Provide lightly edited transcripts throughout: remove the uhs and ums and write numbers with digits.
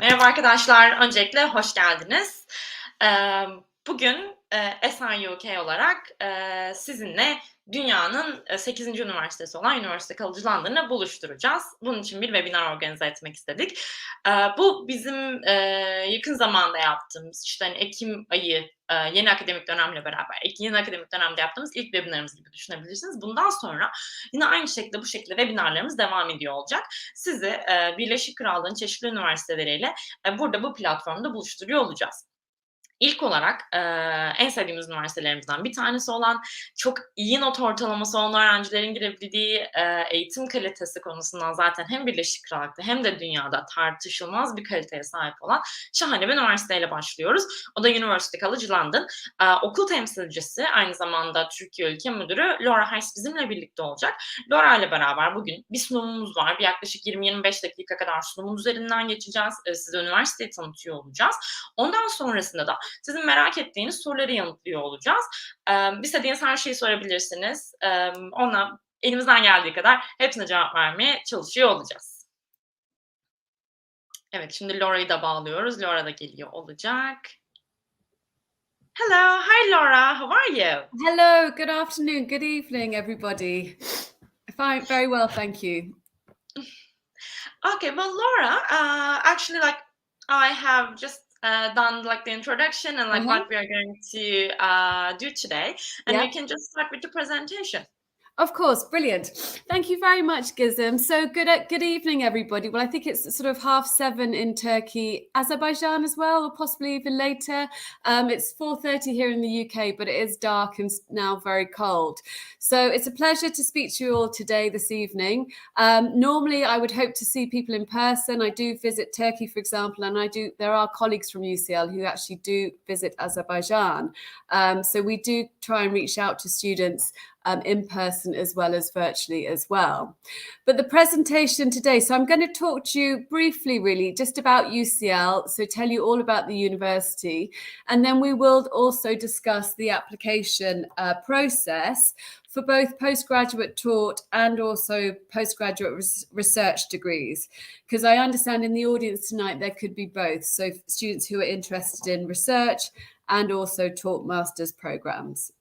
Merhaba arkadaşlar, öncelikle hoş geldiniz. Bugün Esen UK olarak sizinle Dünyanın 8. üniversitesi olan Üniversite Kalıcı Londra'nı buluşturacağız. Bunun için bir webinar organize etmek istedik. Bu bizim yakın zamanda yaptığımız, işte hani Ekim ayı yeni akademik dönemle beraber, yeni akademik dönemde yaptığımız ilk webinarımız gibi düşünebilirsiniz. Bundan sonra yine aynı şekilde bu şekilde webinarlarımız devam ediyor olacak. Sizi Birleşik Krallığın çeşitli üniversiteleriyle burada bu platformda buluşturuyor olacağız. İlk olarak en sevdiğimiz üniversitelerimizden bir tanesi olan, çok iyi not ortalaması olan öğrencilerin girebildiği, eğitim kalitesi konusundan zaten hem Birleşik Krallık'ta hem de dünyada tartışılmaz bir kaliteye sahip olan şahane bir üniversiteyle başlıyoruz. O da University College London. Okul temsilcisi, aynı zamanda Türkiye Ülke Müdürü Laura Heiss bizimle birlikte olacak. Laura ile beraber bugün bir sunumumuz var. Bir yaklaşık 20-25 dakika kadar sunumun üzerinden geçeceğiz. Size üniversiteyi tanıtıyor olacağız. Ondan sonrasında da sizin merak ettiğiniz soruları yanıtlıyor olacağız. İstediğiniz her şeyi sorabilirsiniz. Ona elimizden geldiği kadar hepsine cevap vermeye çalışıyor olacağız. Evet, şimdi Laura'yı da bağlıyoruz. Laura da geliyor olacak. Hello, hi Laura, how are you? Hello, good afternoon, good evening, everybody. Fine, very well, thank you. Okay, well, Laura, actually, like, I have just done like the introduction and like what we are going to do today, and Yeah. we can just start with the presentation. Of course, brilliant. Thank you very much, Gizem. So good evening, everybody. Well, I think it's sort of 7:30 in Turkey, Azerbaijan as well, or possibly even later. It's 4:30 here in the UK, but it is dark and now very cold. So it's a pleasure to speak to you all today, this evening. Normally, I would hope to see people in person. I do visit Turkey, for example, and there are colleagues from UCL who actually do visit Azerbaijan. So we do try and reach out to students in person as well as virtually as well. But the presentation today, so I'm going to talk to you briefly really just about UCL, so tell you all about the university, and then we will also discuss the application process for both postgraduate taught and also postgraduate research degrees, because I understand in the audience tonight there could be both, so students who are interested in research and also taught master's programs.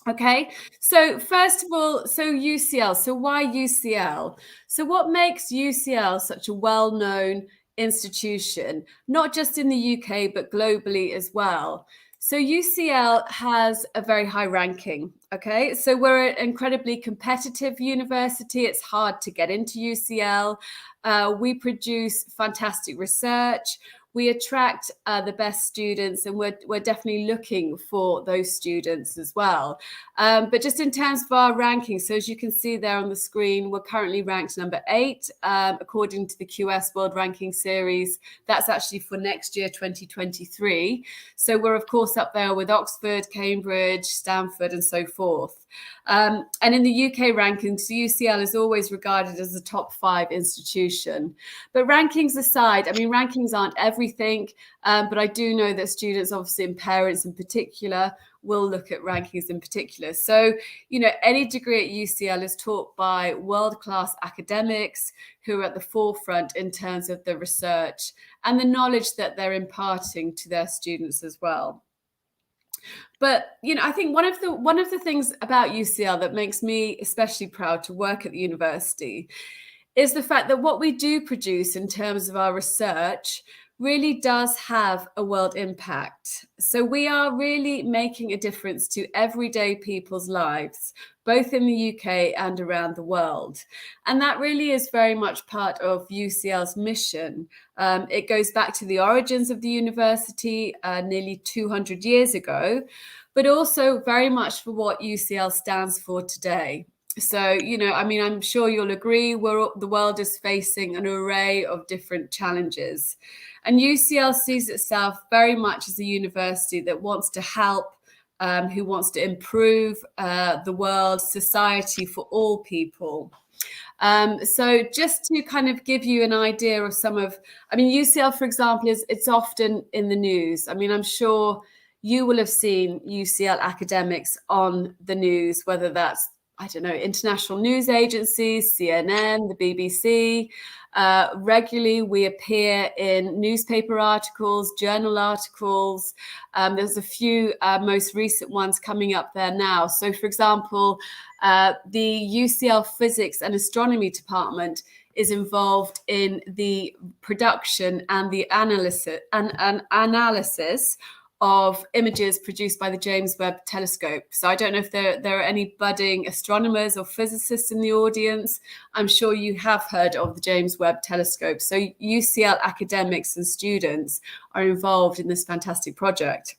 Okay, so first of all, so UCL. So why UCL? So what makes UCL such a well-known institution, not just in the UK, but globally as well? So UCL has a very high ranking, okay? So we're an incredibly competitive university. It's hard to get into UCL. We produce fantastic research. We attract the best students, and we're definitely looking for those students as well. But just in terms of our ranking, so as you can see there on the screen, we're currently ranked number 8 according to the QS World Ranking Series. That's actually for next year, 2023. So we're of course up there with Oxford, Cambridge, Stanford, and so forth. And in the UK rankings, UCL is always regarded as a top 5 institution. But rankings aside, I mean, rankings aren't everything, but I do know that students, obviously, and parents in particular, will look at rankings in particular. So, you know, any degree at UCL is taught by world-class academics who are at the forefront in terms of the research and the knowledge that they're imparting to their students as well. But, you know, I think one of the things about UCL that makes me especially proud to work at the university is the fact that what we do produce in terms of our research really does have a world impact. So we are really making a difference to everyday people's lives, both in the UK and around the world. And that really is very much part of UCL's mission. It goes back to the origins of the university nearly 200 years ago, but also very much for what UCL stands for today. So, you know, I mean, I'm sure you'll agree the world is facing an array of different challenges. And UCL sees itself very much as a university that wants to help, who wants to improve the world, society for all people. So just to kind of give you an idea of UCL, for example, it's often in the news. I mean, I'm sure you will have seen UCL academics on the news, whether that's I don't know, international news agencies, CNN, the BBC. Regularly, we appear in newspaper articles, journal articles. There's a few most recent ones coming up there now. So, for example, the UCL Physics and Astronomy Department is involved in the production and the analysis of images produced by the James Webb Telescope. So I don't know if there are any budding astronomers or physicists in the audience. I'm sure you have heard of the James Webb Telescope. So UCL academics and students are involved in this fantastic project.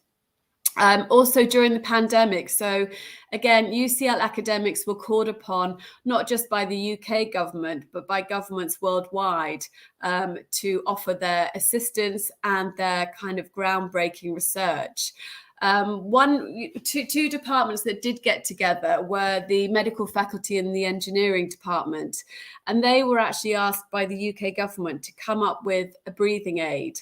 Also during the pandemic. So again, UCL academics were called upon not just by the UK government, but by governments worldwide to offer their assistance and their kind of groundbreaking research. Two departments that did get together were the medical faculty and the engineering department. And they were actually asked by the UK government to come up with a breathing aid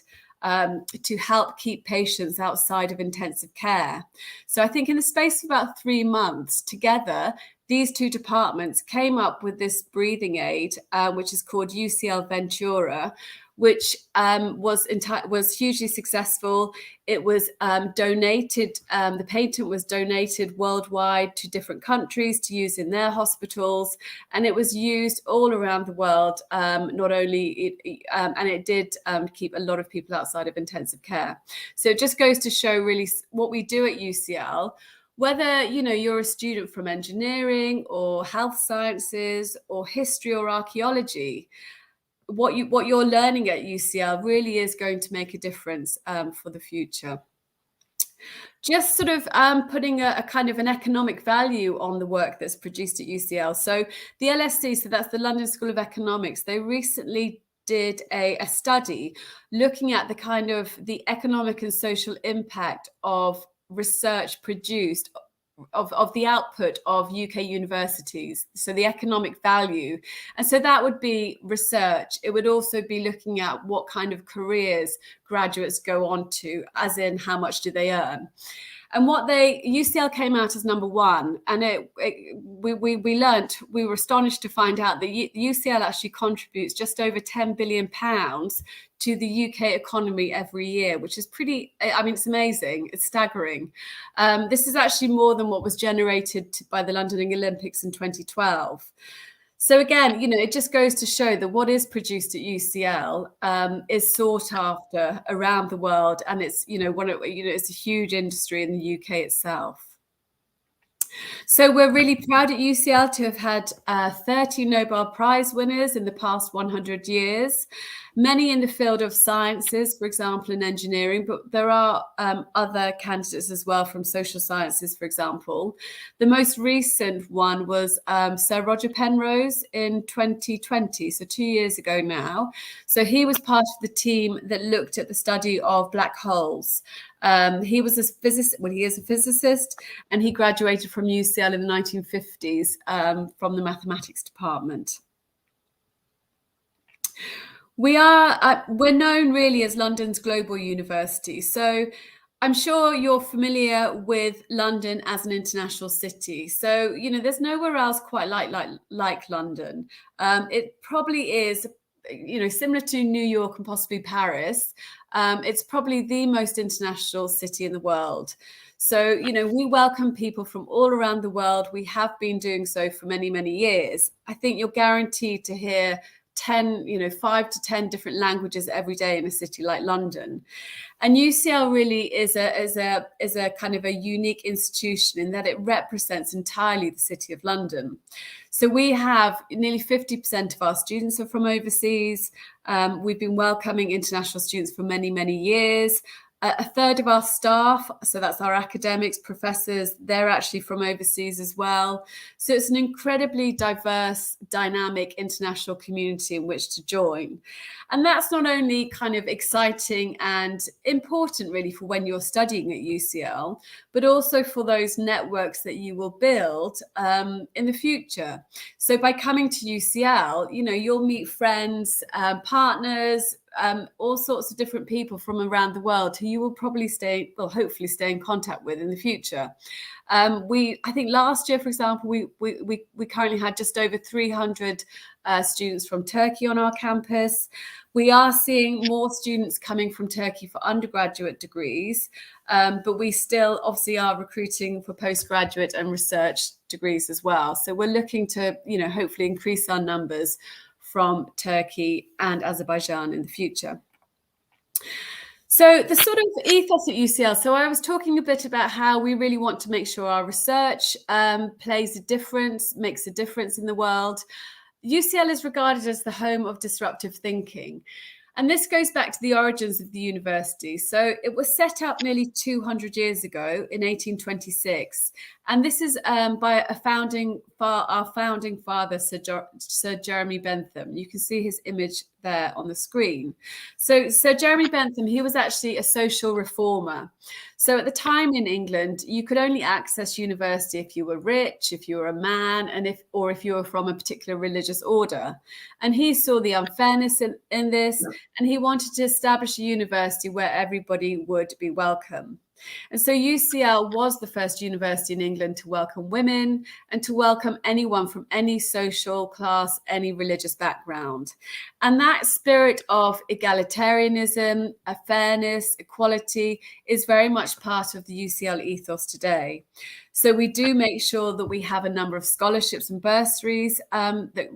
to help keep patients outside of intensive care. So I think in the space of about 3 months together, these two departments came up with this breathing aid, which is called UCL Ventura, which was hugely successful. It was donated, the patent was donated worldwide to different countries to use in their hospitals, and it was used all around the world, and it did keep a lot of people outside of intensive care. So it just goes to show really what we do at UCL. Whether you're a student from engineering or health sciences or history or archaeology, what you're learning at UCL really is going to make a difference for the future. Just sort of putting a kind of an economic value on the work that's produced at UCL. So the LSE, so that's the London School of Economics, they recently did a study looking at the kind of the economic and social impact of research produced of the output of UK universities, so the economic value. And so that would be research. It would also be looking at what kind of careers graduates go on to, as in how much do they earn. And UCL came out as number one, and we were astonished to find out that UCL actually contributes just over £10 billion to the UK economy every year, which is it's amazing. It's staggering. This is actually more than what was generated by the London Olympics in 2012. So again, it just goes to show that what is produced at UCL is sought after around the world, and it's it's a huge industry in the UK itself. So we're really proud at UCL to have had 30 Nobel Prize winners in the past 100 years, many in the field of sciences, for example, in engineering, but there are other candidates as well from social sciences, for example. The most recent one was Sir Roger Penrose in 2020, so 2 years ago now. So he was part of the team that looked at the study of black holes. He was a physicist, he is a physicist, and he graduated from UCL in the 1950s from the mathematics department. We're known really as London's global university. So I'm sure you're familiar with London as an international city. So, there's nowhere else quite like London. It probably is, similar to New York and possibly Paris. It's probably the most international city in the world. So, we welcome people from all around the world. We have been doing so for many, many years. I think you're guaranteed to hear 5 to 10 different languages every day in a city like London. And UCL really is a kind of a unique institution in that it represents entirely the City of London. So we have nearly 50% of our students are from overseas. We've been welcoming international students for many, many years. A third of our staff, so that's our academics, professors, they're actually from overseas as well. So it's an incredibly diverse, dynamic international community in which to join. And that's not only kind of exciting and important really for when you're studying at UCL, but also for those networks that you will build in the future. So by coming to UCL, you'll meet friends, partners, all sorts of different people from around the world who you will probably hopefully stay in contact with in the future. I think last year, for example, we currently had just over 300 students from Turkey on our campus. We are seeing more students coming from Turkey for undergraduate degrees, but we still obviously are recruiting for postgraduate and research degrees as well. So we're looking to, hopefully increase our numbers from Turkey and Azerbaijan in the future. So the sort of ethos at UCL, so I was talking a bit about how we really want to make sure our research makes a difference in the world. UCL is regarded as the home of disruptive thinking. And this goes back to the origins of the university. So it was set up nearly 200 years ago in 1826. And this is by our founding father, Sir Jeremy Bentham. You can see his image there on the screen. So Sir Jeremy Bentham, he was actually a social reformer. So at the time in England, you could only access university if you were rich, if you were a man, or if you were from a particular religious order. And he saw the unfairness in this, and he wanted to establish a university where everybody would be welcome. And so UCL was the first university in England to welcome women and to welcome anyone from any social class, any religious background. And that spirit of egalitarianism, fairness, equality is very much part of the UCL ethos today. So we do make sure that we have a number of scholarships and bursaries that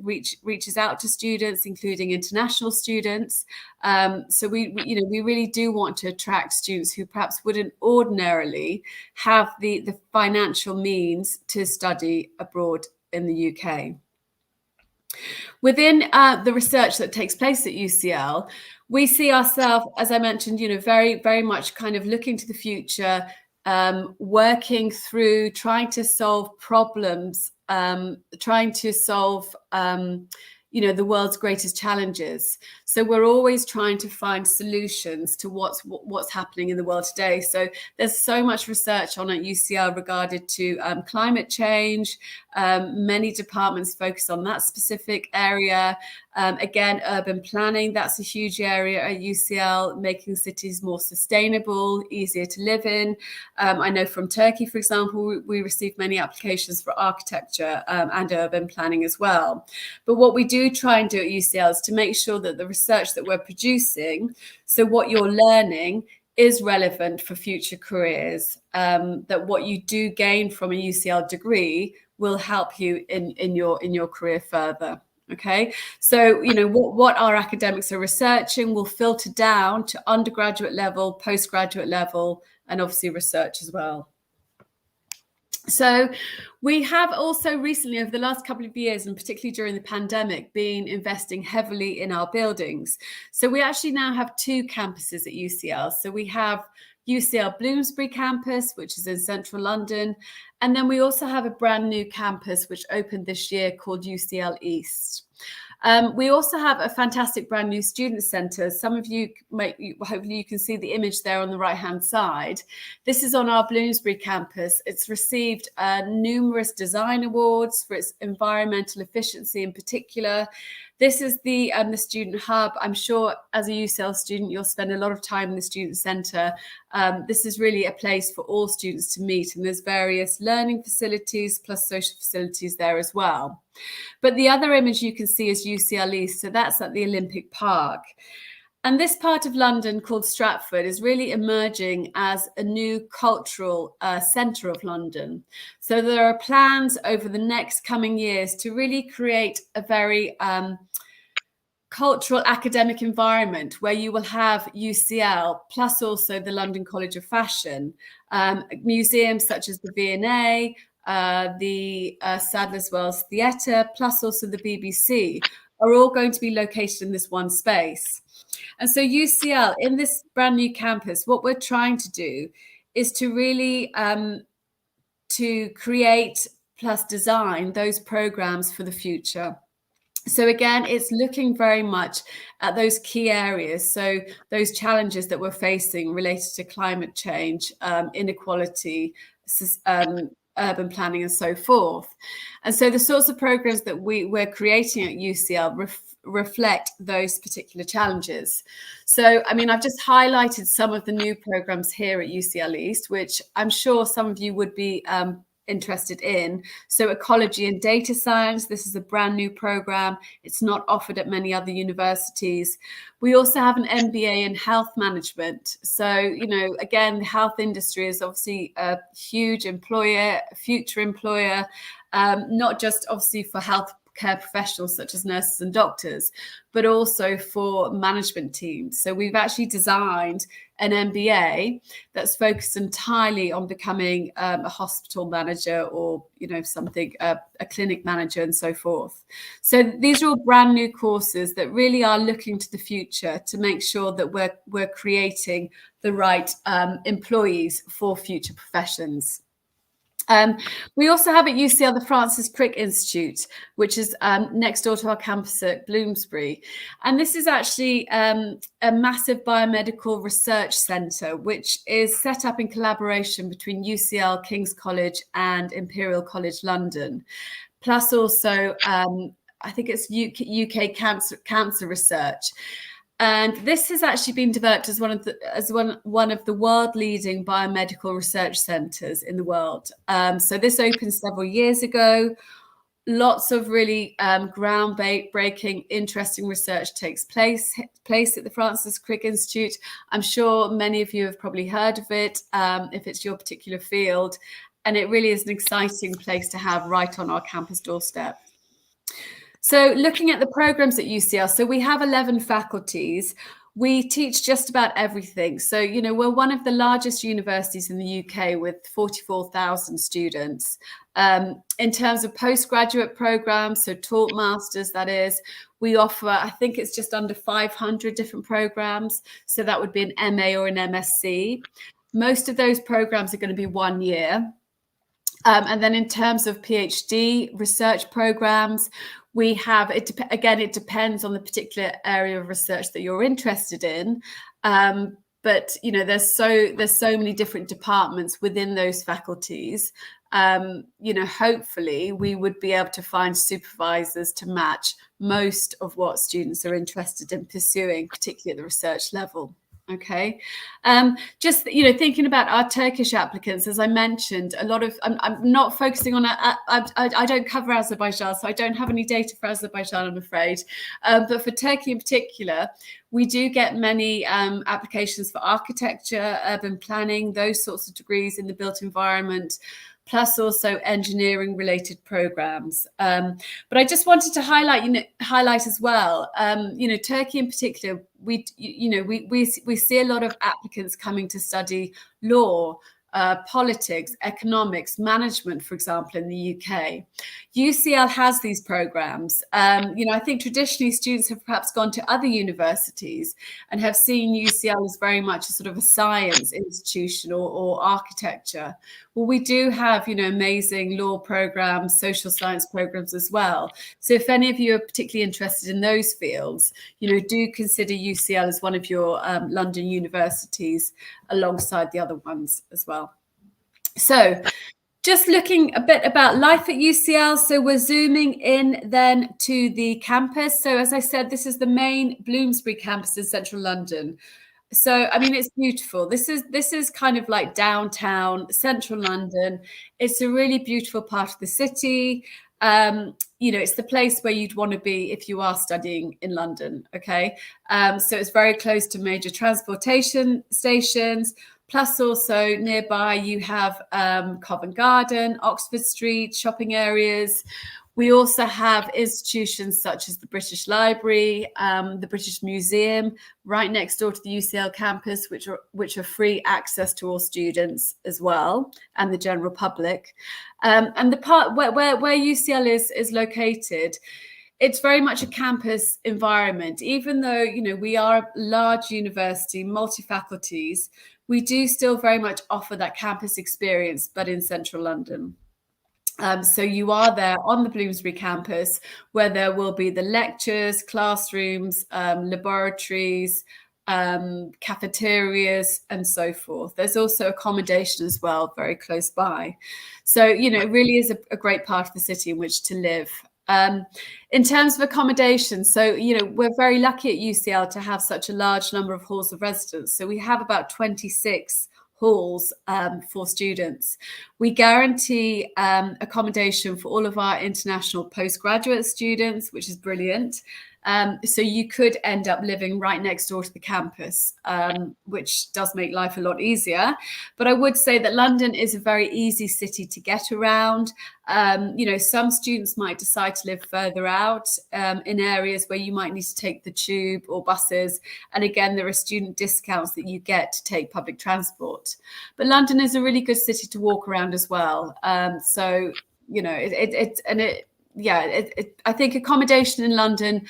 reaches out to students, including international students. So we really do want to attract students who perhaps wouldn't ordinarily have the financial means to study abroad in the UK. Within the research that takes place at UCL, we see ourselves, as I mentioned, very, very much kind of looking to the future, working through trying to solve problems, trying to solve the world's greatest challenges. So we're always trying to find solutions to what's happening in the world today. So there's so much research on at UCL regarding to climate change. Many departments focus on that specific area. Again, urban planning, that's a huge area at UCL, making cities more sustainable, easier to live in. I know from Turkey, for example, we received many applications for architecture and urban planning as well. But what we do try and do at UCL is to make sure that the research that we're producing, so what you're learning, is relevant for future careers, that what you do gain from a UCL degree will help you in your career further. Okay, so what our academics are researching will filter down to undergraduate level, postgraduate level, and obviously research as well. So we have also recently, over the last couple of years, and particularly during the pandemic, been investing heavily in our buildings. So we actually now have 2 campuses at UCL. So we have UCL Bloomsbury campus, which is in central London. And then we also have a brand new campus, which opened this year, called UCL East. We also have a fantastic brand new student centre. Some of you hopefully you can see the image there on the right-hand side. This is on our Bloomsbury campus. It's received numerous design awards for its environmental efficiency in particular. This is the student hub. I'm sure as a UCL student, you'll spend a lot of time in the student centre. This is really a place for all students to meet, and there's various learning facilities plus social facilities there as well. But the other image you can see is UCL East, so that's at the Olympic Park. And this part of London called Stratford is really emerging as a new cultural centre of London. So there are plans over the next coming years to really create a very cultural academic environment where you will have UCL plus also the London College of Fashion, museums such as the V&A, the Sadler's Wells Theatre, plus also the BBC, are all going to be located in this one space. And so UCL, in this brand new campus, what we're trying to do is to really to create plus design those programs for the future. So again, it's looking very much at those key areas. So those challenges that we're facing related to climate change, inequality, urban planning and so forth. And so the sorts of programs that we're creating at UCL reflect those particular challenges. So, I mean, I've just highlighted some of the new programs here at UCL East, which I'm sure some of you would be interested in. So ecology and data science, this is a brand new program. It's not offered at many other universities. We also have an MBA in health management. So, you know, again, the health industry is obviously a huge employer, a future employer, not just obviously for healthcare professionals such as nurses and doctors, but also for management teams. So we've actually designed an MBA that's focused entirely on becoming a hospital manager or, you know, something, a clinic manager and so forth. So these are all brand new courses that really are looking to the future to make sure that we're creating the right employees for future professions. We also have at UCL the Francis Crick Institute, which is next door to our campus at Bloomsbury. And this is actually a massive biomedical research centre, which is set up in collaboration between UCL, King's College and Imperial College London. Plus also, I think it's UK cancer research. And this has actually been developed as one of the world-leading biomedical research centres in the world. So this opened several years ago. Lots of really groundbreaking, interesting research takes place at the Francis Crick Institute. I'm sure many of you have probably heard of it, if it's your particular field. And it really is an exciting place to have right on our campus doorstep. So looking at the programs at UCL, so we have 11 faculties. We teach just about everything. So, you know, we're one of the largest universities in the UK with 44,000 students. In terms of postgraduate programs, so taught masters, that is, we offer, I think it's just under 500 different programs. So that would be an MA or an MSc. Most of those programs are going to be 1 year. And then in terms of PhD research programs, we have, it depends on the particular area of research that you're interested in. But, you know, there's so many different departments within those faculties. You know, hopefully we would be able to find supervisors to match most of what students are interested in pursuing, particularly at the research level. Okay, just, you know, thinking about our Turkish applicants, as I mentioned, a lot of, I'm not focusing on, I don't cover Azerbaijan, so I don't have any data for Azerbaijan, I'm afraid. But for Turkey in particular, we do get many applications for architecture, urban planning, those sorts of degrees in the built environment, plus also engineering related programs. But I just wanted to highlight as well, you know, Turkey in particular, we see a lot of applicants coming to study law, politics, economics, management, for example, in the UK. UCL has these programs. You know, I think traditionally students have perhaps gone to other universities and have seen UCL as very much a sort of a science institution or architecture. Well, we do have, you know, amazing law programs, social science programs as well. So if any of you are particularly interested in those fields, you know, do consider UCL as one of your London universities alongside the other ones as well. So just looking a bit about life at UCL. So we're zooming in then to the campus. So as I said, this is the main Bloomsbury campus in central London. So, I mean, it's beautiful. This is kind of like downtown, central London. It's a really beautiful part of the city. You know, it's the place where you'd want to be if you are studying in London, okay? So it's very close to major transportation stations. Plus also nearby you have Covent Garden, Oxford Street, shopping areas. We also have institutions such as the British Library, the British Museum, right next door to the UCL campus, which are free access to all students as well, and the general public. And the part where UCL is located, it's very much a campus environment. Even though, you know, we are a large university, multi-faculties, we do still very much offer that campus experience, but in central London. So you are there on the Bloomsbury campus, where there will be the lectures, classrooms, laboratories, cafeterias, and so forth. There's also accommodation as well, very close by. So, you know, it really is a great part of the city in which to live. In terms of accommodation, so, we're very lucky at UCL to have such a large number of halls of residence. So we have about 26 halls for students. We guarantee accommodation for all of our international postgraduate students, which is brilliant. So you could end up living right next door to the campus, which does make life a lot easier. But I would say that London is a very easy city to get around. Some students might decide to live further out in areas where you might need to take the tube or buses. And again, there are student discounts that you get to take public transport. But London is a really good city to walk around as well. I think accommodation in London,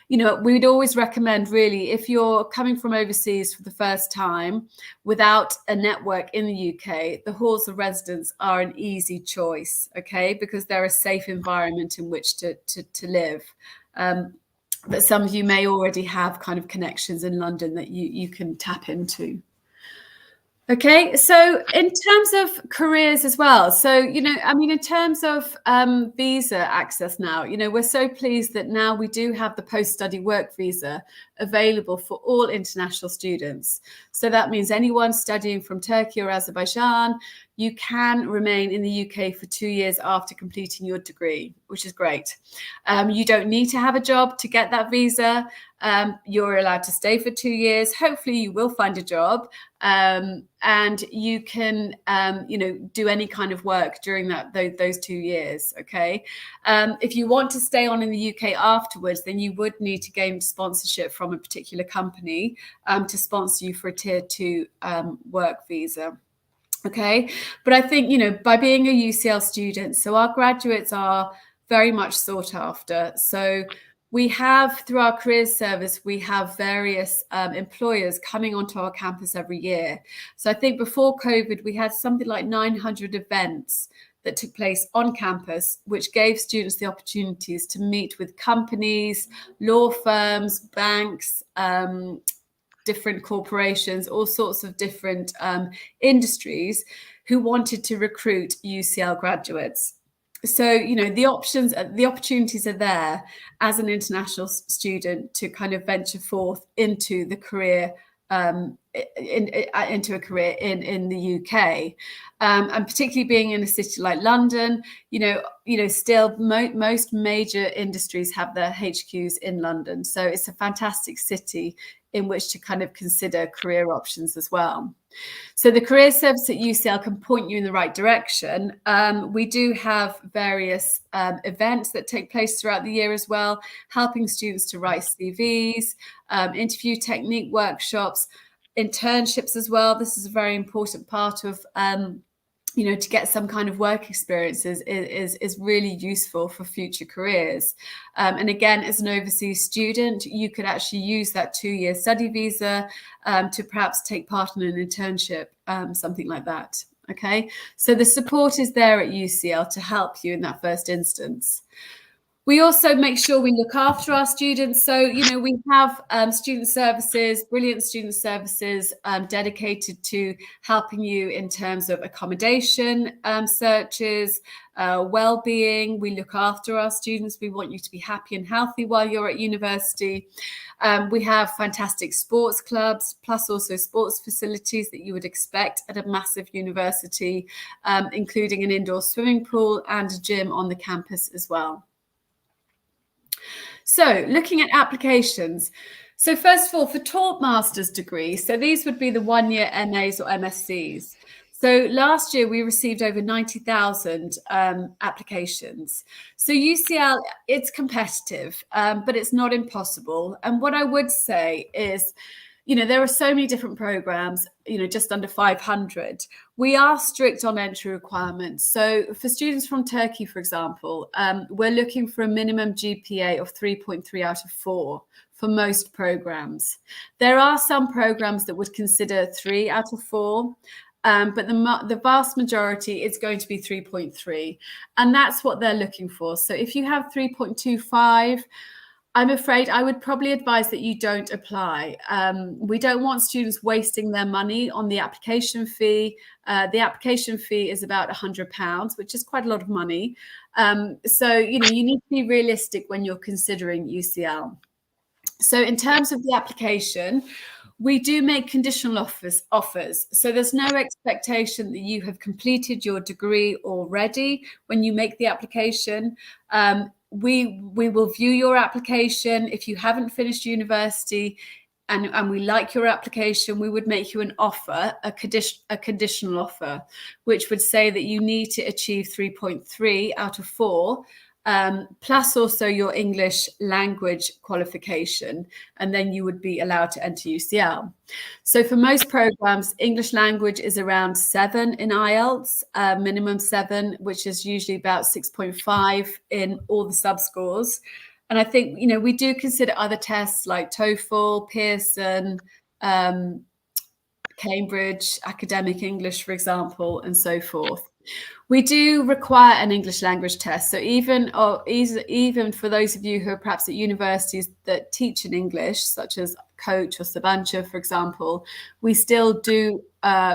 we'd always recommend, really, if you're coming from overseas for the first time without a network in the UK, the halls of residence are an easy choice, okay, because they're a safe environment in which to live. But some of you may already have kind of connections in London that you can tap into. Okay, so in terms of careers as well, so, in terms of visa access now, we're so pleased that now we do have the post-study work visa available for all international students. So that means anyone studying from Turkey or Azerbaijan, you can remain in the UK for 2 years after completing your degree, which is great. You don't need to have a job to get that visa. You're allowed to stay for 2 years. Hopefully you will find a job, and you can, do any kind of work during those 2 years. Okay. If you want to stay on in the UK afterwards, then you would need to gain sponsorship from a particular company to sponsor you for a tier 2 work visa. Okay. But I think, by being a UCL student, so our graduates are very much sought after. So we have, through our careers service, we have various employers coming onto our campus every year. So I think before COVID, we had something like 900 events that took place on campus, which gave students the opportunities to meet with companies, law firms, banks, different corporations, all sorts of different industries who wanted to recruit UCL graduates. So, the opportunities are there as an international student to kind of venture forth into the career, into a career in the UK, and particularly being in a city like London, still most major industries have their HQs in London. So it's a fantastic city in which to kind of consider career options as well. So the career service at UCL can point you in the right direction. We do have various events that take place throughout the year as well, helping students to write CVs, interview technique workshops, internships as well. This is a very important part of to get some kind of work experience is really useful for future careers. And again, as an overseas student, you could actually use that 2-year study visa to perhaps take part in an internship, something like that. Okay, so the support is there at UCL to help you in that first instance. We also make sure we look after our students. So, we have student services, brilliant student services dedicated to helping you in terms of accommodation searches, well-being. We look after our students. We want you to be happy and healthy while you're at university. We have fantastic sports clubs, plus also sports facilities that you would expect at a massive university, including an indoor swimming pool and a gym on the campus as well. So looking at applications. So first of all, for taught master's degrees, so these would be the 1-year MAs or MScs. So last year we received over 90,000 applications. So UCL, it's competitive, but it's not impossible. And what I would say is, there are so many different programs, just under 500. We are strict on entry requirements. So for students from Turkey, for example, we're looking for a minimum GPA of 3.3 out of 4 for most programs. There are some programs that would consider 3 out of 4. But the vast majority is going to be 3.3. And that's what they're looking for. So if you have 3.25, I'm afraid I would probably advise that you don't apply. We don't want students wasting their money on the application fee. The application fee is about £100, which is quite a lot of money. So, you need to be realistic when you're considering UCL. So in terms of the application, we do make conditional offers. So there's no expectation that you have completed your degree already when you make the application. We will view your application. If you haven't finished university and we like your application, we would make you an offer, a conditional offer, which would say that you need to achieve 3.3 out of 4, plus also your English language qualification, and then you would be allowed to enter UCL. So for most programs, English language is around 7 in IELTS, minimum 7, which is usually about 6.5 in all the subscores. And I think, we do consider other tests like TOEFL, Pearson, Cambridge, academic English, for example, and so forth. We do require an English language test. So even for those of you who are perhaps at universities that teach in English, such as Coach or Sabancha, for example, we still do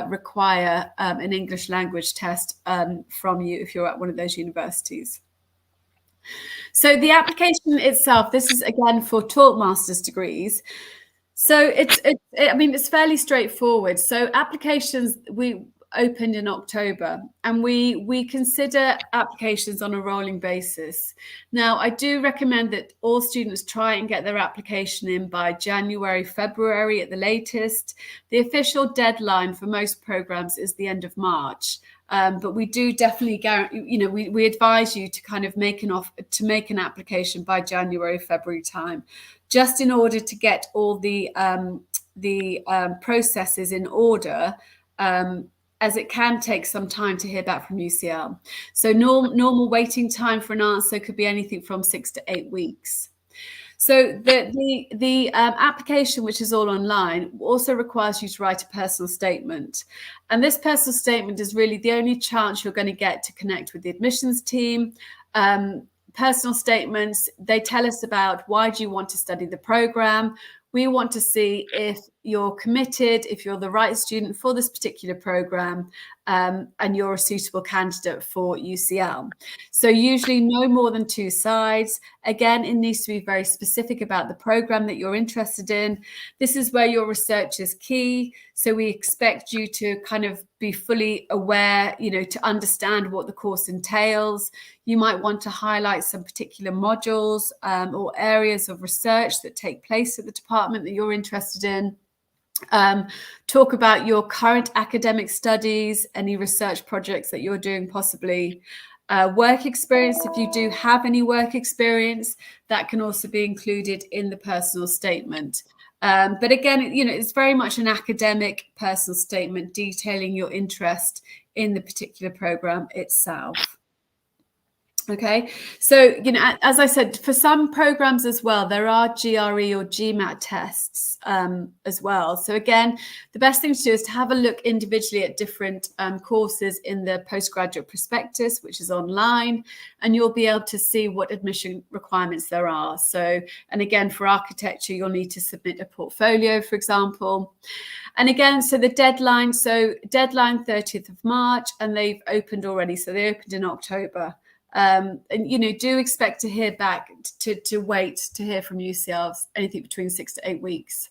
require an English language test from you if you're at one of those universities. So the application itself, this is again for taught master's degrees. So it's fairly straightforward. So applications we opened in October, and we consider applications on a rolling basis. Now, I do recommend that all students try and get their application in by January, February at the latest. The official deadline for most programs is the end of March. But we do definitely guarantee, we advise you to kind of make an application by January, February time, just in order to get all the processes in order, as it can take some time to hear back from UCL. So normal waiting time for an answer could be anything from 6 to 8 weeks. So the application, which is all online, also requires you to write a personal statement. And this personal statement is really the only chance you're going to get to connect with the admissions team. Personal statements, they tell us about why do you want to study the program. We want to see if you're committed, if you're the right student for this particular program, and you're a suitable candidate for UCL. So usually no more than 2 sides. Again, it needs to be very specific about the program that you're interested in. This is where your research is key. So we expect you to kind of be fully aware, to understand what the course entails. You might want to highlight some particular modules or areas of research that take place at the department that you're interested in. Talk about your current academic studies, any research projects that you're doing possibly. Work experience, if you do have any work experience, that can also be included in the personal statement. But again, it's very much an academic personal statement detailing your interest in the particular program itself. Okay, so, as I said, for some programs as well, there are GRE or GMAT tests as well. So again, the best thing to do is to have a look individually at different courses in the postgraduate prospectus, which is online, and you'll be able to see what admission requirements there are. So, and again, for architecture, you'll need to submit a portfolio, for example. And again, so the deadline 30th of March, and they've opened already. So they opened in October. And do expect to hear back, to wait to hear from UCL anything between 6 to 8 weeks.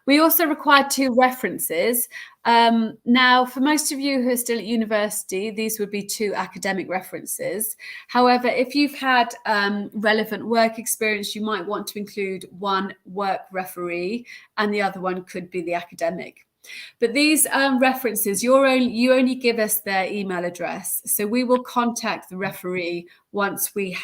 We also require 2 references. Now, for most of you who are still at university, these would be 2 academic references. However, if you've had relevant work experience, you might want to include 1 work referee, and the other one could be the academic. But these references, you only give us their email address. So we will contact the referee once we've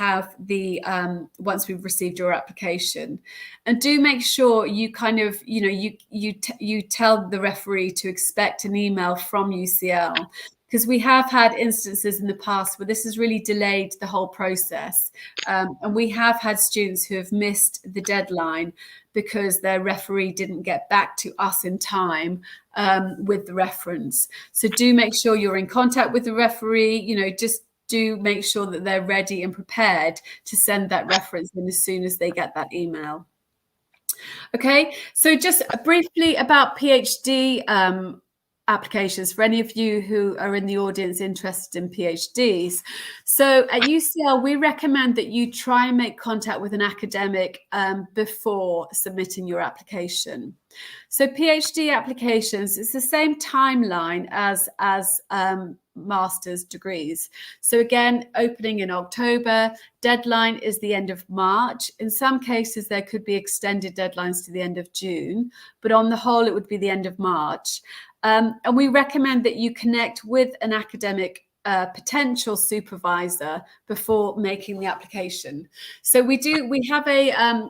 received your application. And do make sure you kind of, you tell the referee to expect an email from UCL, because we have had instances in the past where this has really delayed the whole process. And we have had students who have missed the deadline because their referee didn't get back to us in time with the reference. So do make sure you're in contact with the referee, do make sure that they're ready and prepared to send that reference in as soon as they get that email. Okay, so just briefly about PhD applications for any of you who are in the audience interested in PhDs. So at UCL, we recommend that you try and make contact with an academic before submitting your application. So PhD applications, it's the same timeline as master's degrees. So again, opening in October, deadline is the end of March. In some cases, there could be extended deadlines to the end of June, but on the whole, it would be the end of March. And we recommend that you connect with an academic potential supervisor before making the application. So we have a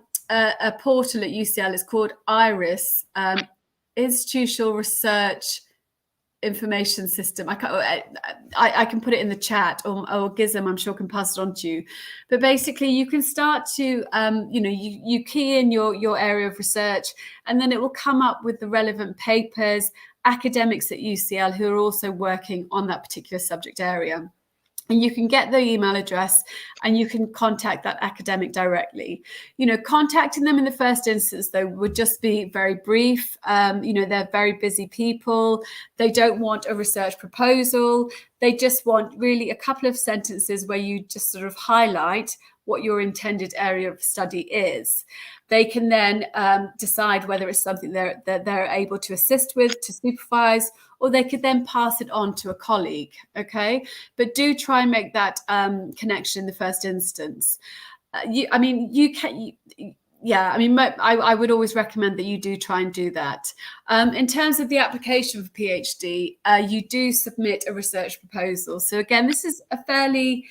portal at UCL. It's called IRIS, Institutional Research Information System. I can put it in the chat, or Gizem, I'm sure, can pass it on to you. But basically, you can start to, you key in your area of research, and then it will come up with the relevant papers, academics at UCL who are also working on that particular subject area. And you can get the email address and you can contact that academic directly. Contacting them in the first instance, though, would just be very brief. They're very busy people. They don't want a research proposal. They just want really a couple of sentences where you just sort of highlight what your intended area of study is. They can then decide whether it's something that they're able to assist with, to supervise, or they could then pass it on to a colleague, okay? But do try and make that connection in the first instance. I would always recommend that you do try and do that. In terms of the application for PhD, you do submit a research proposal. So again, this is a fairly,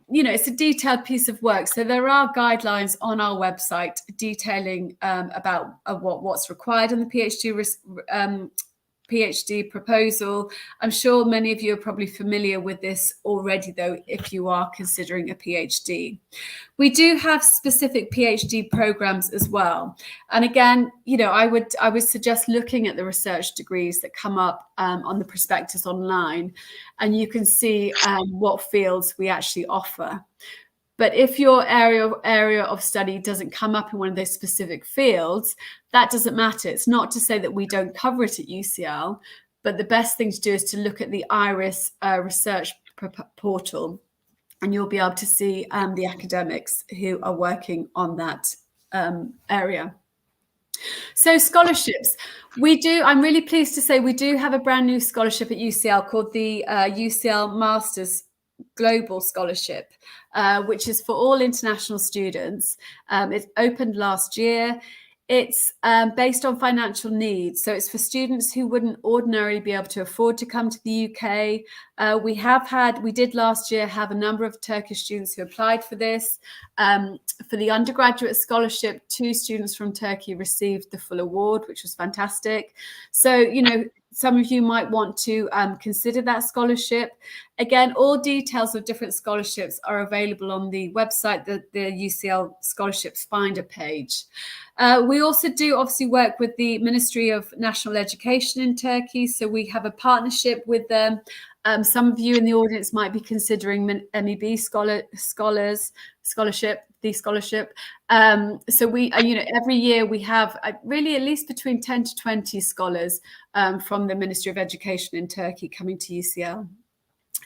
it's a detailed piece of work. So there are guidelines on our website detailing about what's required in the PhD proposal. I'm sure many of you are probably familiar with this already, though, if you are considering a PhD. We do have specific PhD programs as well. And again, I would suggest looking at the research degrees that come up on the prospectus online, and you can see what fields we actually offer. But if your area of study doesn't come up in one of those specific fields, that doesn't matter. It's not to say that we don't cover it at UCL, but the best thing to do is to look at the IRIS research portal, and you'll be able to see the academics who are working on that area. So scholarships, I'm really pleased to say we do have a brand new scholarship at UCL called the UCL Masters Global Scholarship, which is for all international students. It opened last year. It's based on financial needs. So it's for students who wouldn't ordinarily be able to afford to come to the UK. We did last year have a number of Turkish students who applied for this. For the undergraduate scholarship, 2 students from Turkey received the full award, which was fantastic. So, some of you might want to consider that scholarship. Again, all details of different scholarships are available on the website, the UCL Scholarships Finder page. We also do obviously work with the Ministry of National Education in Turkey. So we have a partnership with them. Some of you in the audience might be considering MEB scholarship. So we, every year we have really at least between 10 to 20 scholars from the Ministry of Education in Turkey coming to UCL.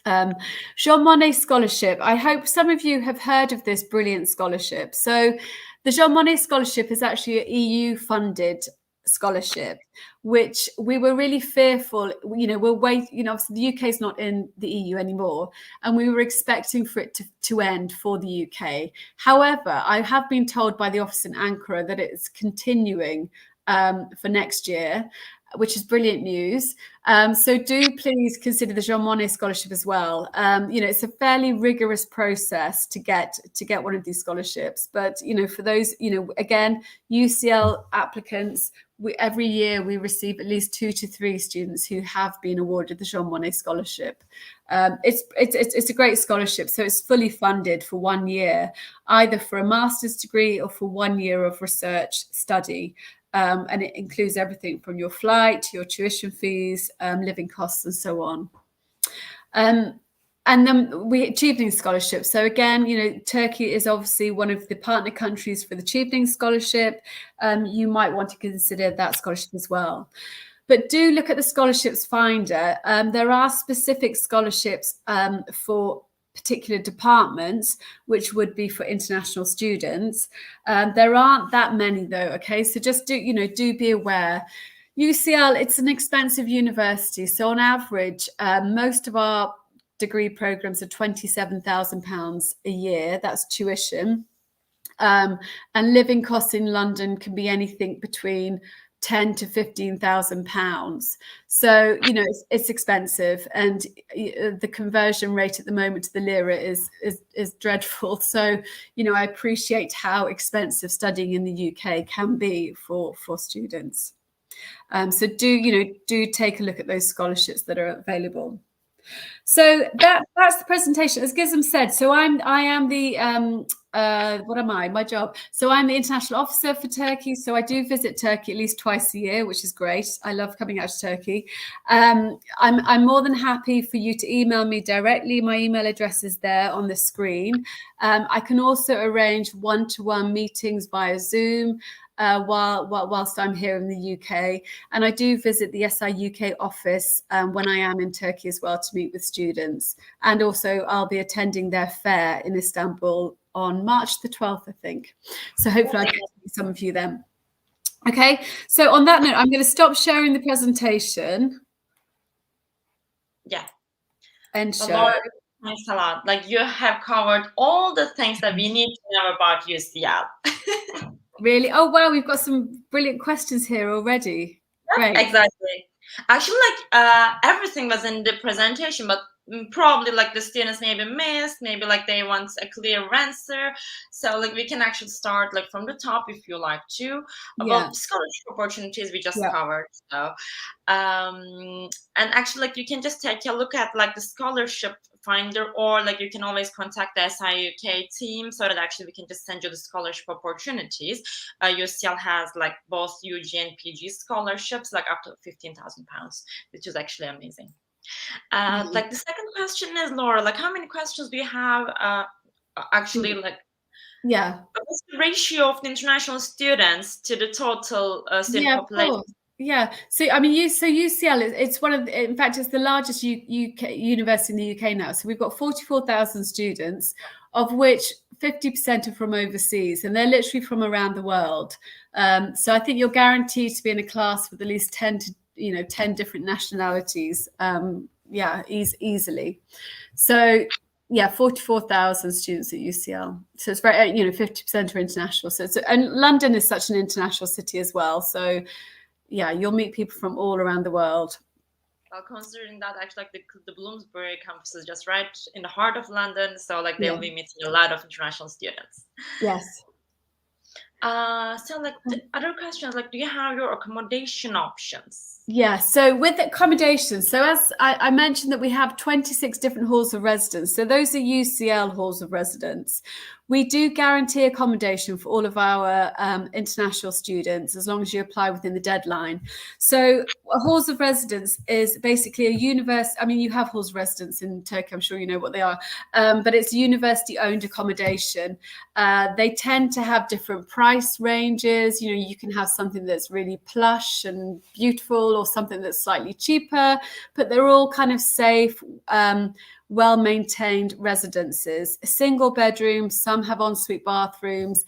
Jean Monnet Scholarship. I hope some of you have heard of this brilliant scholarship. So the Jean Monnet Scholarship is actually an EU-funded scholarship, which we were really fearful, obviously the UK is not in the EU anymore, and we were expecting for it to end for the UK. However, I have been told by the office in Ankara that it's continuing for next year, which is brilliant news. So do please consider the Jean Monnet Scholarship as well. It's a fairly rigorous process to get one of these scholarships. But, for those, again, UCL applicants, every year we receive at least 2 to 3 students who have been awarded the Jean Monnet Scholarship. It's a great scholarship. So it's fully funded for 1 year, either for a master's degree or for 1 year of research study. And it includes everything from your flight, your tuition fees, living costs, and so on. And then we Chevening Scholarship. So again, Turkey is obviously one of the partner countries for the Chevening Scholarship. You might want to consider that scholarship as well. But do look at the scholarships finder. There are specific scholarships for particular departments, which would be for international students. There aren't that many though. Okay, so just do be aware. UCL, it's an expensive university. So on average, most of our degree programs are £27,000 a year. That's tuition. And living costs in London can be anything between £10,000 to £15,000. So, it's expensive, and the conversion rate at the moment to the lira is dreadful. So, I appreciate how expensive studying in the UK can be for students. So do take a look at those scholarships that are available. So that's the presentation. As Gizem said, so I am the what am I? My job. So I'm the international officer for Turkey. So I do visit Turkey at least twice a year, which is great. I love coming out to Turkey. I'm more than happy for you to email me directly. My email address is there on the screen. I can also arrange one-to-one meetings via Zoom. Whilst I'm here in the UK. And I do visit the SI UK office when I am in Turkey as well to meet with students. And also I'll be attending their fair in Istanbul on March the 12th, I think. So hopefully I can see some of you then. Okay, so on that note, I'm going to stop sharing the presentation. Yeah. And show. Laura, thanks a lot. Like, you have covered all the things that we need to know about UCL. Really? Oh, wow. We've got some brilliant questions here already. Great. Exactly. Actually, everything was in the presentation, but probably the students maybe missed, maybe they want a clear answer. So we can actually start from the top if you like to. About scholarship opportunities we just covered. So and actually you can just take a look at the scholarship finder, or you can always contact the SI UK team so that actually we can just send you the scholarship opportunities. UCL has both UG and PG scholarships up to £15,000, which is actually amazing. The second question is, Laura, how many questions do you have actually what's the ratio of the international students to the total student population? Yeah, so I mean, UCL it's one of in fact it's the largest UK university in the UK now. So we've got 44,000 students, of which 50% are from overseas, and they're literally from around the world. So I think you're guaranteed to be in a class with at least 10 different nationalities. Easily. So 44,000 students at UCL. So it's very 50% are international. So and London is such an international city as well. So you'll meet people from all around the world. Well, considering that actually the Bloomsbury campus is just right in the heart of London, so they'll be meeting a lot of international students. Yes. So the other questions, do you have your accommodation options? Yeah, so with accommodation, so as I mentioned that we have 26 different halls of residence. So those are UCL halls of residence. We do guarantee accommodation for all of our international students as long as you apply within the deadline. So halls of residence is basically a university. I mean, you have halls of residence in Turkey. I'm sure you know what they are, but it's university-owned accommodation. They tend to have different price ranges. You can have something that's really plush and beautiful, or something that's slightly cheaper, but they're all kind of safe, well-maintained residences. Single bedrooms, some have ensuite bathrooms,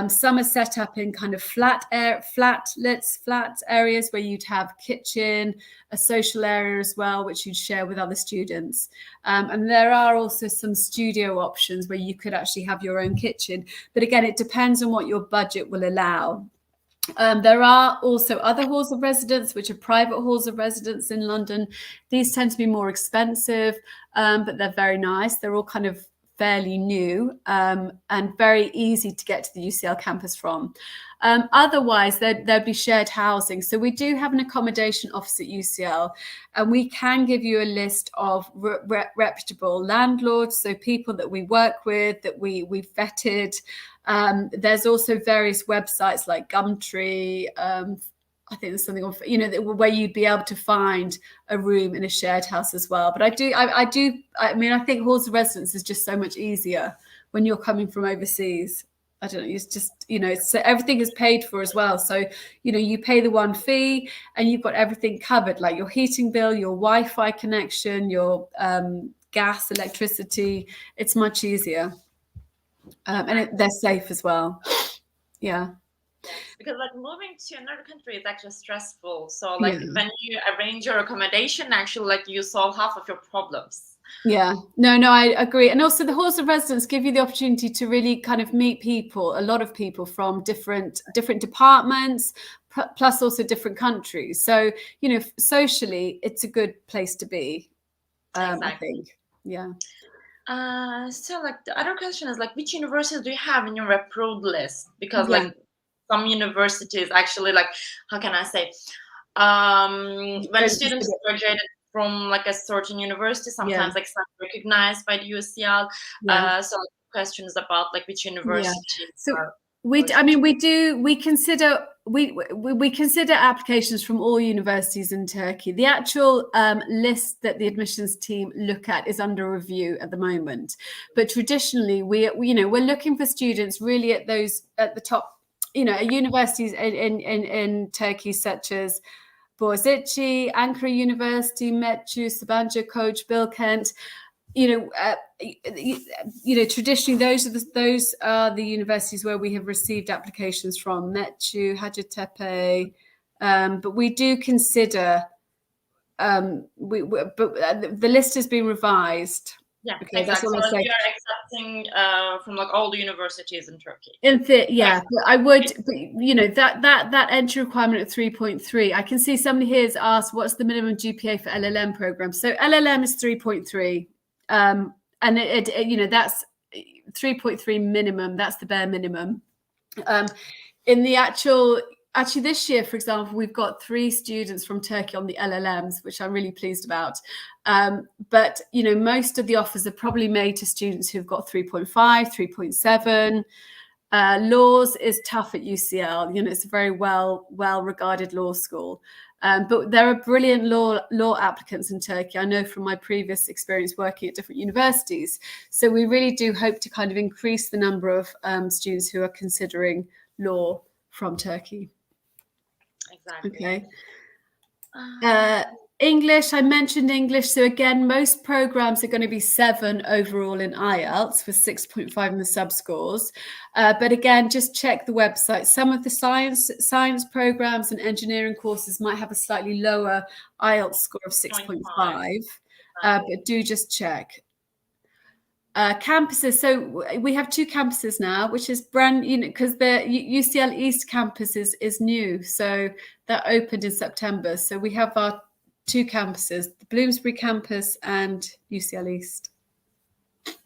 some are set up in kind of flat areas where you'd have kitchen, a social area as well, which you'd share with other students. And there are also some studio options where you could actually have your own kitchen. But again, it depends on what your budget will allow. There are also other halls of residence, which are private halls of residence in London. These tend to be more expensive, but they're very nice. They're all kind of fairly new and very easy to get to the UCL campus from. Otherwise, there'd be shared housing. So we do have an accommodation office at UCL, and we can give you a list of reputable landlords, so people that we work with, that we've vetted. There's also various websites like Gumtree, I think there's something, where you'd be able to find a room in a shared house as well. But I think halls of residence is just so much easier when you're coming from overseas. I don't know, it's just, so everything is paid for as well. So, you pay the one fee and you've got everything covered, like your heating bill, your Wi-Fi connection, your gas, electricity. It's much easier. And they're safe as well. Yeah. Because like moving to another country is actually stressful. So like when you arrange your accommodation, actually like you solve half of your problems. Yeah, no, I agree. And also the halls of residence give you the opportunity to really kind of meet people, a lot of people from different departments, plus also different countries. So, socially, it's a good place to be, Exactly. I think. Yeah. So like the other question is like, which universities do you have in your approved list? Because like some universities actually, like, how can I say, when students graduated from like a certain university, sometimes like it's not recognized by the UCL. So like, questions about like which universities are. We consider applications from all universities in Turkey. The actual list that the admissions team look at is under review at the moment. But traditionally, we're looking for students really at the top, universities in Turkey such as Boğaziçi, Ankara University, Metju, Sabancı, Koç, Bilkent. Traditionally those are the universities where we have received applications from, Metju, Hacettepe, but we do consider but the list has been revised. Yeah, okay, exactly. So you are accepting from like all the universities in Turkey. But I would, that entry requirement at 3.3. I can see somebody here has asked, what's the minimum GPA for LLM programs? So LLM is 3.3, and that's 3.3 minimum. That's the bare minimum. In the Actually, this year, for example, we've got 3 students from Turkey on the LLMs, which I'm really pleased about. But, most of the offers are probably made to students who've got 3.5, 3.7. Laws is tough at UCL. It's a very well-regarded law school. But there are brilliant law applicants in Turkey. I know from my previous experience working at different universities. So we really do hope to kind of increase the number of students who are considering law from Turkey. Exactly. Okay. English, I mentioned English. So again, most programs are going to be 7 overall in IELTS with 6.5 in the subscores. But again, just check the website. Some of the science programs and engineering courses might have a slightly lower IELTS score of 6.5, but do just check. Campuses. So we have 2 campuses now, which is brand new, because the UCL East campus is new. So that opened in September. So we have our 2 campuses, the Bloomsbury campus and UCL East. Okay,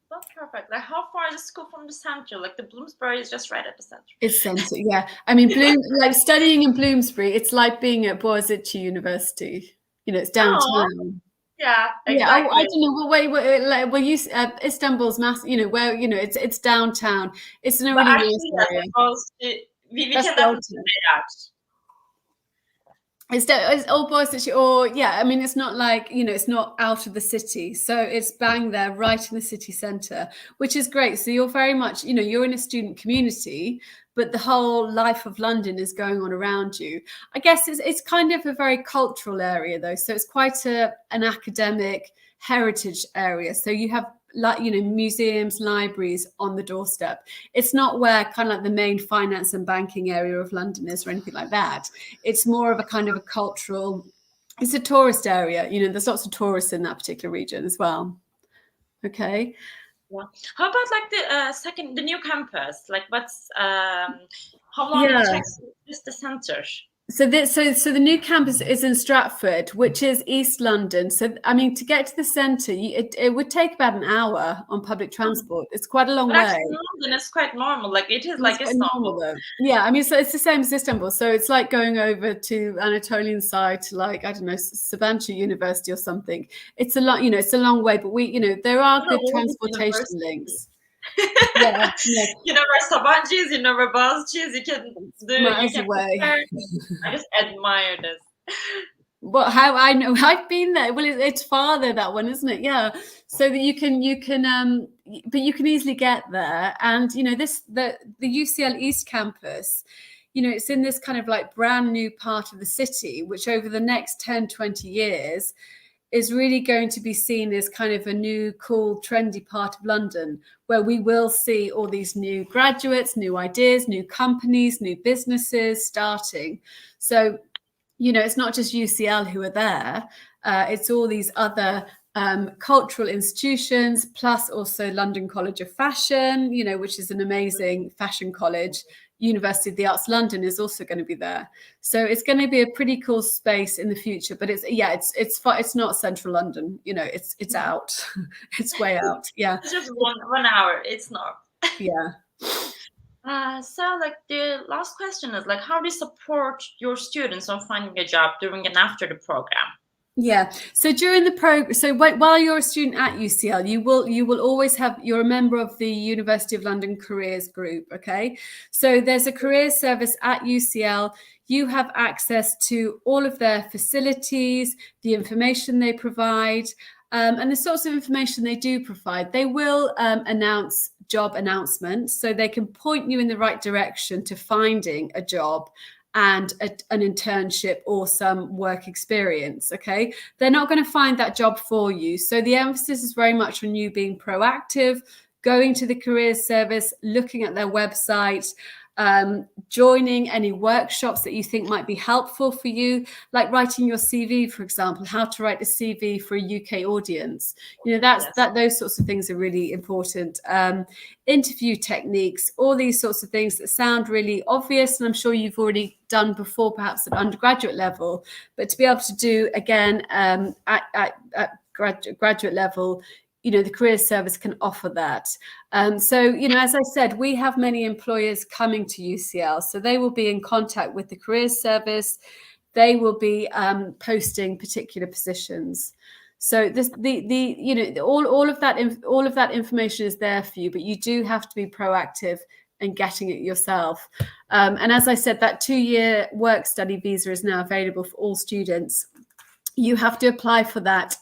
that's perfect. Like, how far is the school from the center? Like, the Bloomsbury is just right at the center. It's center, yeah. I mean, like studying in Bloomsbury, it's like being at Boğaziçi University. It's downtown. Oh. Yeah, exactly. Yeah, I don't know. Istanbul's mass. Where it's downtown. It's in a really nice area. We can definitely say that. It's all Boğaziçi, or I mean, it's not like it's not out of the city, so it's bang there, right in the city centre, which is great. So you're very much, you're in a student community, but the whole life of London is going on around you. I guess it's kind of a very cultural area though, so it's quite an academic heritage area. So you have museums, libraries on the doorstep. It's not where kind of like the main finance and banking area of London is or anything like that. It's more of a kind of a cultural, it's a tourist area. There's lots of tourists in that particular region as well. Okay. Yeah. How about like the new campus? Like what's how long it takes to reach the center? So the new campus is in Stratford, which is East London. So I mean, to get to the centre, it would take about an hour on public transport. It's quite a long way. Actually, London is quite normal. Like it is like Istanbul. Though. Yeah, I mean, so it's the same as Istanbul. So it's like going over to Anatolian side, to like I don't know, Sabancı University or something. It's a lot, it's a long way. But there are good transportation links. Yeah, yeah. You know where Sabancı's, you know where Boğaziçi's, you can do, you Miles can away. compare. I just admire this. Well, how I know I've been there. Well, it's farther, that one, isn't it? Yeah. So that but you can easily get there. And the UCL East Campus, it's in this kind of like brand new part of the city, which over the next 10, 20 years is really going to be seen as kind of a new, cool, trendy part of London, where we will see all these new graduates, new ideas, new companies, new businesses starting. So, it's not just UCL who are there, it's all these other cultural institutions, plus also London College of Fashion, which is an amazing fashion college. University of the Arts London is also going to be there. So it's going to be a pretty cool space in the future, but it's not central London, it's out. It's way out. Yeah. It's just 1 hour. It's not. Yeah. So like the last question is like, how do you support your students on finding a job during and after the program? Yeah. So during the program, while you're a student at UCL, you will always you're a member of the University of London Careers Group. Okay. So there's a careers service at UCL. You have access to all of their facilities, the information they provide, and the sorts of information they do provide. They will announce job announcements, so they can point you in the right direction to finding a job and an internship or some work experience. Okay, they're not going to find that job for you. So the emphasis is very much on you being proactive, going to the careers service, looking at their website, joining any workshops that you think might be helpful for you, like writing your CV, for example, how to write a CV for a UK audience. Those sorts of things are really important. Interview techniques, all these sorts of things that sound really obvious, and I'm sure you've already done before, perhaps at undergraduate level, but to be able to do again at graduate level, the careers service can offer that. So, as I said, we have many employers coming to UCL, so they will be in contact with the careers service. They will be posting particular positions. So all of that information is there for you, but you do have to be proactive and getting it yourself. And as I said, that 2-year work study visa is now available for all students. You have to apply for that.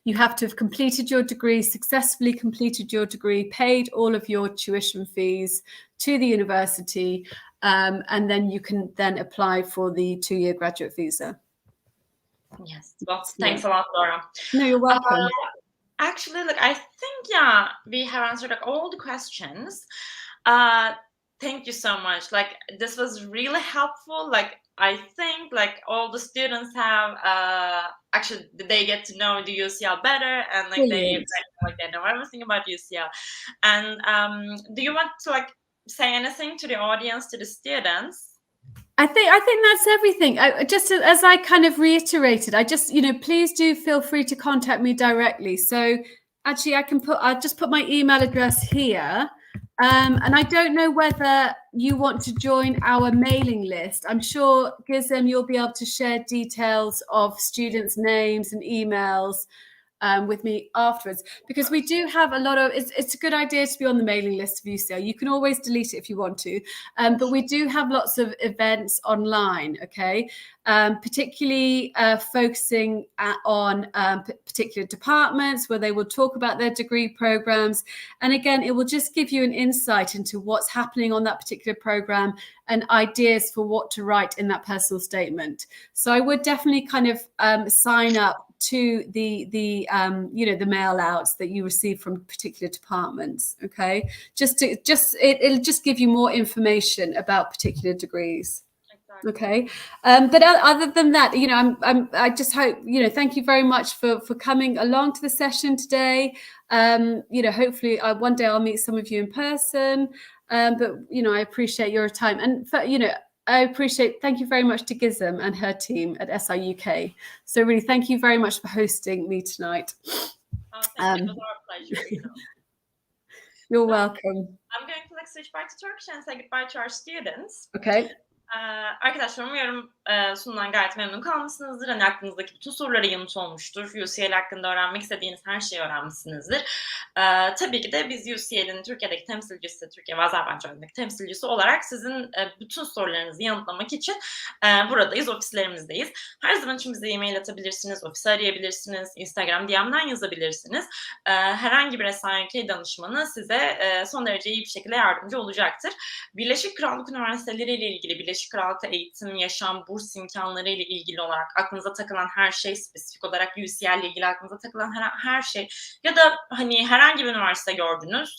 You have to have completed your degree, successfully completed your degree, paid all of your tuition fees to the university, and then you can then apply for the 2-year graduate visa. Yes. Well, thanks a lot, Laura. No, you're welcome. Actually, I think, we have answered all the questions. Thank you so much. This was really helpful. I think all the students have actually they get to know the UCL better, and they know everything about UCL. And do you want to say anything to the audience, to the students? I think that's everything. Just as I kind of reiterated, please do feel free to contact me directly. So actually I'll just put my email address here. And I don't know whether you want to join our mailing list. I'm sure, Gizem, you'll be able to share details of students' names and emails with me afterwards, because we do have a lot of, it's a good idea to be on the mailing list of UCL. You can always delete it if you want to, but we do have lots of events online, okay? Particularly focusing on particular departments where they will talk about their degree programs. And again, it will just give you an insight into what's happening on that particular program and ideas for what to write in that personal statement. So I would definitely kind of sign up to the mail outs that you receive from particular departments. Okay, it'll just give you more information about particular degrees. Exactly. Okay, but other than that, I just hope, thank you very much for coming along to the session today. Hopefully one day I'll meet some of you in person. But I appreciate your time, and thank you very much to Gizem and her team at SIUK. So really, thank you very much for hosting me tonight. Oh, thank you. It was our pleasure. You're welcome. I'm going to switch back to Turkish and say goodbye to our students. Okay. Arkadaşlar umarım, sunumdan gayet memnun kalmışsınızdır. Hani, aklınızdaki bütün sorulara yanıt olmuştur. UCL hakkında öğrenmek istediğiniz her şeyi öğrenmişsinizdir. Tabii ki de biz UCL'in Türkiye'deki temsilcisi, Türkiye ve Azerbaycan'daki temsilcisi olarak sizin, bütün sorularınızı yanıtlamak için, buradayız, ofislerimizdeyiz. Her zaman için bize e-mail atabilirsiniz, ofisi arayabilirsiniz, Instagram DM'den yazabilirsiniz. Herhangi bir SIUK danışmanı size, son derece iyi bir şekilde yardımcı olacaktır. Birleşik Krallık Üniversiteleri ile ilgili, Birleşik Krallık'ta eğitim, yaşam, burs imkânları ile ilgili olarak aklınıza takılan her şey, spesifik olarak UCL ile ilgili aklınıza takılan her şey ya da, hani, herhangi bir üniversite gördünüz,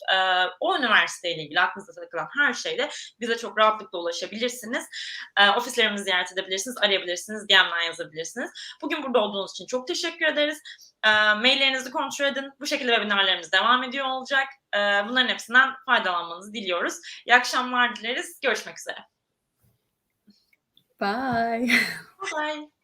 o üniversiteyle ilgili aklınıza takılan her şeyde bize çok rahatlıkla ulaşabilirsiniz. Ofislerimizi ziyaret edebilirsiniz, arayabilirsiniz, DM'den yazabilirsiniz. Bugün burada olduğunuz için çok teşekkür ederiz. Maillerinizi kontrol edin. Bu şekilde webinarlarımız devam ediyor olacak. Bunların hepsinden faydalanmanızı diliyoruz. İyi akşamlar dileriz. Görüşmek üzere. Bye. Bye bye.